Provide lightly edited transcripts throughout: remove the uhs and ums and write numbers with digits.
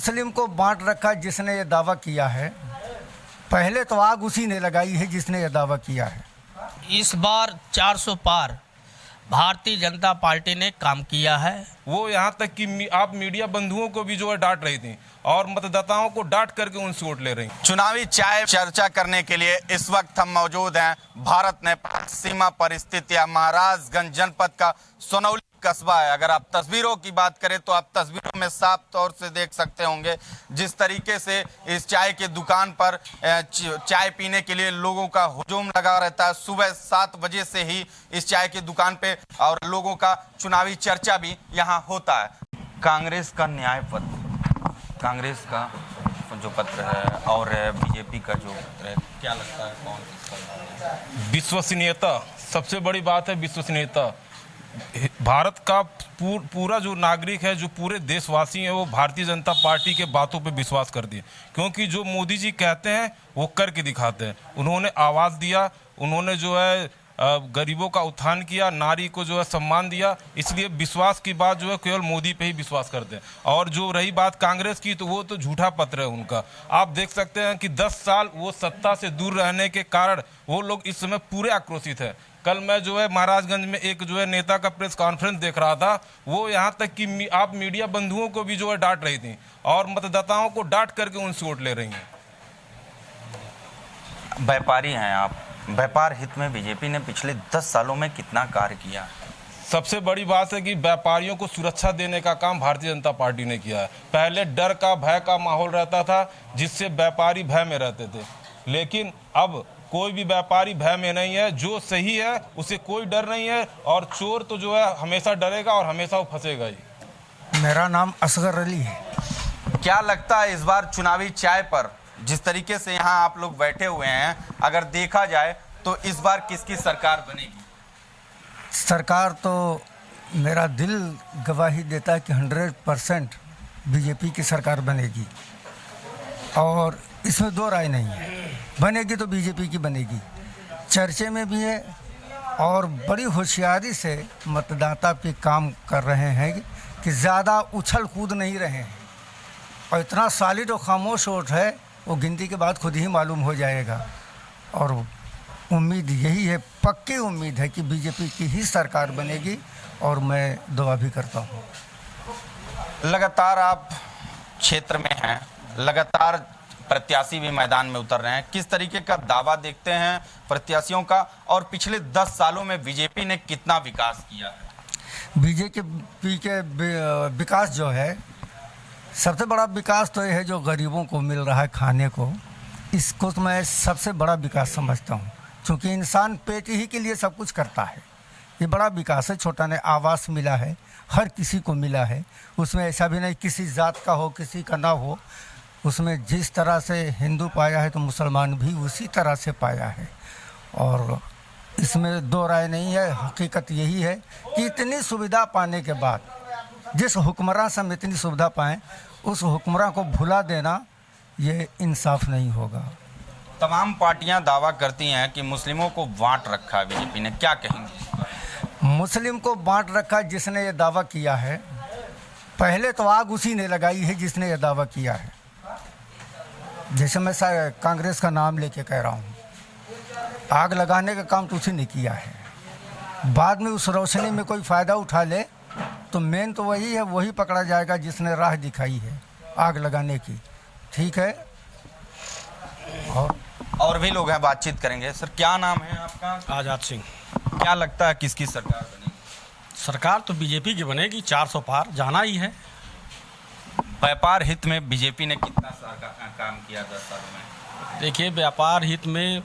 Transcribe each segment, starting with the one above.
मुस्लिम को बांट रखा जिसने ये दावा किया है, पहले तो आग उसी ने लगाई है जिसने ये दावा किया है। इस बार 400 पार भारतीय जनता पार्टी ने काम किया है। वो यहाँ तक कि आप मीडिया बंधुओं को भी जो है डांट रही थी और मतदाताओं को डांट करके उनसे वोट ले रही। चुनावी चाय चर्चा करने के लिए इस वक्त हम मौजूद हैं भारत नेपाल सीमा पर स्थित या महाराजगंज जनपद का सोनौली कस्बा है। अगर आप तस्वीरों की बात करें तो आप तस्वीरों में साफ तौर से देख सकते होंगे जिस तरीके से इस चाय के दुकान पर चाय पीने के लिए लोगों का हुजूम लगा रहता है। सुबह 7 बजे से ही इस चाय की दुकान पे और लोगों का चुनावी चर्चा भी यहाँ होता है। कांग्रेस का न्याय पत्र, कांग्रेस का जो पत्र है और बीजेपी का जो पत्र है, क्या लगता है कौन किसका? विश्वसनीयता सबसे बड़ी बात है। विश्वसनीयता भारत का पूरा जो नागरिक है, जो पूरे देशवासी हैं, वो भारतीय जनता पार्टी के बातों पे विश्वास करती है, क्योंकि जो मोदी जी कहते हैं वो करके दिखाते हैं। उन्होंने आवाज़ दिया, उन्होंने जो है गरीबों का उत्थान किया, नारी को जो है सम्मान दिया, इसलिए विश्वास की बात जो है केवल मोदी पे ही विश्वास करते हैं। और जो रही बात कांग्रेस की, तो वो तो झूठा पत्र है उनका। आप देख सकते हैं कि 10 साल वो सत्ता से दूर रहने के कारण वो लोग इस समय पूरे आक्रोशित है। कल मैं जो है महाराजगंज में एक जो है नेता का प्रेस कॉन्फ्रेंस देख रहा था, वो यहाँ तक कि आप मीडिया बंधुओं को भी जो है डांट रही थी और मतदाताओं को डांट करके उनसे वोट ले रही हैं। व्यापारी हैं आप, व्यापार हित में बीजेपी ने पिछले 10 सालों में कितना कार्य किया? सबसे बड़ी बात है कि व्यापारियों को सुरक्षा देने का काम भारतीय जनता पार्टी ने किया है। पहले डर का, भय का माहौल रहता था जिससे व्यापारी भय में रहते थे, लेकिन अब कोई भी व्यापारी भय में नहीं है। जो सही है उसे कोई डर नहीं है और चोर तो जो है हमेशा डरेगा और हमेशा वो फंसेगा ही। मेरा नाम असगर अली है। क्या लगता है इस बार चुनावी चाय पर जिस तरीके से यहाँ आप लोग बैठे हुए हैं, अगर देखा जाए तो इस बार किसकी सरकार बनेगी? सरकार तो मेरा दिल गवाही देता है कि 100% बीजेपी की सरकार बनेगी और इसमें दो राय नहीं है। बनेगी तो बीजेपी की बनेगी। चर्चे में भी है और बड़ी होशियारी से मतदाता पे काम कर रहे हैं कि ज़्यादा उछल कूद नहीं रहे हैं और इतना सॉलिड और खामोश वोट है, वो गिनती के बाद खुद ही मालूम हो जाएगा। और उम्मीद यही है, पक्की उम्मीद है कि बीजेपी की ही सरकार बनेगी और मैं दुआ भी करता हूँ। लगातार आप क्षेत्र में हैं, लगातार प्रत्याशी भी मैदान में उतर रहे हैं, किस तरीके का दावा देखते हैं प्रत्याशियों का और पिछले 10 सालों में बीजेपी ने कितना विकास किया है? बीजेपी के विकास जो है, सबसे बड़ा विकास तो ये है जो गरीबों को मिल रहा है खाने को, इसको तो मैं सबसे बड़ा विकास समझता हूँ, क्योंकि इंसान पेट ही के लिए सब कुछ करता है। ये बड़ा विकास है। छोटा ने आवास मिला है, हर किसी को मिला है। उसमें ऐसा भी नहीं किसी जात का हो किसी का ना हो, उसमें जिस तरह से हिंदू पाया है तो मुसलमान भी उसी तरह से पाया है। और इसमें दो राय नहीं है। हकीकत यही है कि इतनी सुविधा पाने के बाद जिस हुक्मरान से हम इतनी सुविधा पाएँ, उस हुक्मरान को भुला देना ये इंसाफ नहीं होगा। तमाम पार्टियां दावा करती हैं कि मुस्लिमों को बांट रखा है बीजेपी ने, क्या कहेंगे? मुस्लिम को बांट रखा जिसने ये दावा किया है, पहले तो आग उसी ने लगाई है जिसने ये दावा किया है। जैसे मैं कांग्रेस का नाम लेके कह रहा हूँ, आग लगाने का काम तो उसी ने किया है। बाद में उस रोशनी में कोई फ़ायदा उठा ले तो मेन तो वही है, वही पकड़ा जाएगा जिसने राह दिखाई है आग लगाने की। ठीक है, और भी लोग हैं, बातचीत करेंगे। सर, क्या नाम है आपका? आज़ाद सिंह। क्या लगता है किसकी सरकार बनेगी? सरकार तो बीजेपी की बनेगी, 400 पार जाना ही है। व्यापार हित में बीजेपी ने कितना काम किया 10 सालों में? देखिए, व्यापार हित में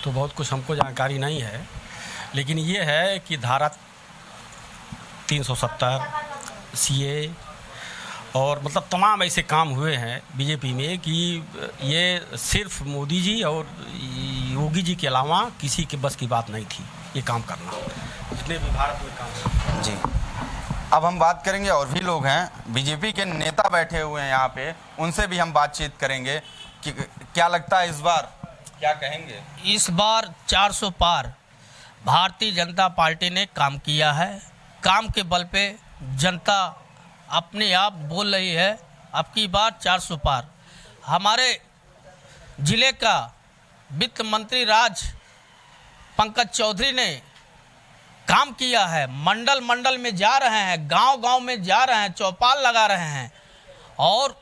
तो बहुत कुछ हमको जानकारी नहीं है, लेकिन ये है कि धारा 370 CA और मतलब तमाम ऐसे काम हुए हैं बीजेपी में कि ये सिर्फ मोदी जी और योगी जी के अलावा किसी के बस की बात नहीं थी ये काम करना, जितने भी भारत में काम। जी, अब हम बात करेंगे, और भी लोग हैं, बीजेपी के नेता बैठे हुए हैं यहाँ पे, उनसे भी हम बातचीत करेंगे कि क्या लगता है इस बार, क्या कहेंगे? इस बार 400 पार भारतीय जनता पार्टी ने काम किया है। काम के बल पे जनता अपने आप बोल रही है अब की बार 400 पार। हमारे जिले का वित्त मंत्री राज पंकज चौधरी ने काम किया है, मंडल मंडल में जा रहे हैं, गांव गांव में जा रहे हैं, चौपाल लगा रहे हैं। और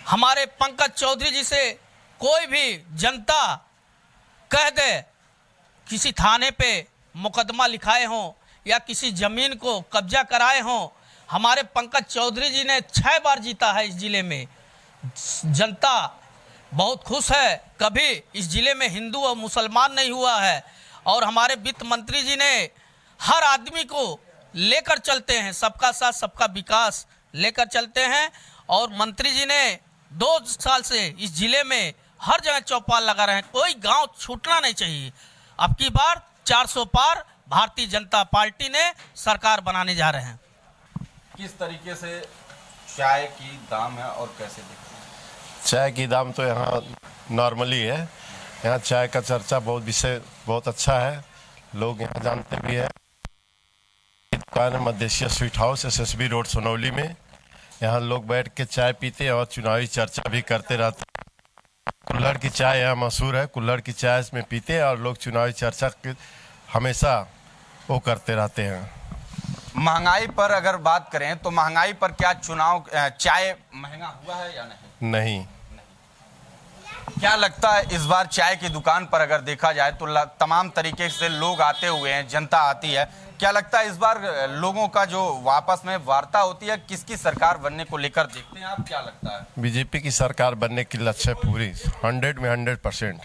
हमारे पंकज चौधरी जी से कोई भी जनता कह दे किसी थाने पे मुकदमा लिखाए हों या किसी ज़मीन को कब्जा कराए हों, हमारे पंकज चौधरी जी ने 6 बार जीता है इस ज़िले में। जनता बहुत खुश है, कभी इस ज़िले में हिंदू और मुसलमान नहीं हुआ है। और हमारे वित्त मंत्री जी ने हर आदमी को लेकर चलते हैं, सबका साथ सबका विकास लेकर चलते हैं। और मंत्री जी ने 2 साल से इस ज़िले में हर जगह चौपाल लगा रहे हैं, कोई गांव छूटना नहीं चाहिए। अब की बार 400 पार भारतीय जनता पार्टी ने सरकार बनाने जा रहे हैं। किस तरीके से चाय की दाम है और कैसे देखते हैं? चाय की दाम तो यहाँ नॉर्मली है। यहाँ चाय का चर्चा बहुत विषय बहुत अच्छा है, लोग यहाँ जानते भी है। दुकान है मध्य sweet house, SSB road Sonauli में। यहाँ लोग बैठ के चाय पीते और चुनावी चर्चा भी करते रहते। कुल्हड़ की चाय यहाँ मशहूर है, कुल्हड़ की चाय इसमें पीते हैं और लोग चुनावी चर्चा हमेशा वो करते रहते हैं। महंगाई पर अगर बात करें तो महंगाई पर क्या चाय महंगा हुआ है या नहीं? नहीं। क्या लगता है इस बार चाय की दुकान पर अगर देखा जाए तो तमाम तरीके से लोग आते हुए हैं, जनता आती है, क्या लगता है इस बार लोगों का जो वापस में वार्ता होती है किसकी सरकार बनने को लेकर देखते हैं आप, क्या लगता है? बीजेपी की सरकार बनने की लक्ष्य है पूरी 100 में 100%।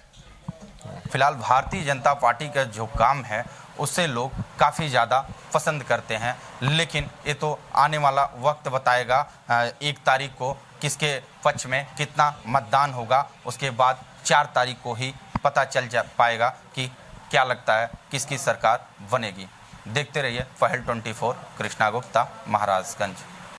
फिलहाल भारतीय जनता पार्टी का जो काम है उससे लोग काफ़ी ज़्यादा पसंद करते हैं, लेकिन ये तो आने वाला वक्त बताएगा 1 तारीख को किसके पक्ष में कितना मतदान होगा। उसके बाद 4 तारीख को ही पता चल पाएगा कि क्या लगता है किसकी सरकार बनेगी। देखते रहिए पहल 24, कृष्णा गुप्ता, महाराजगंज।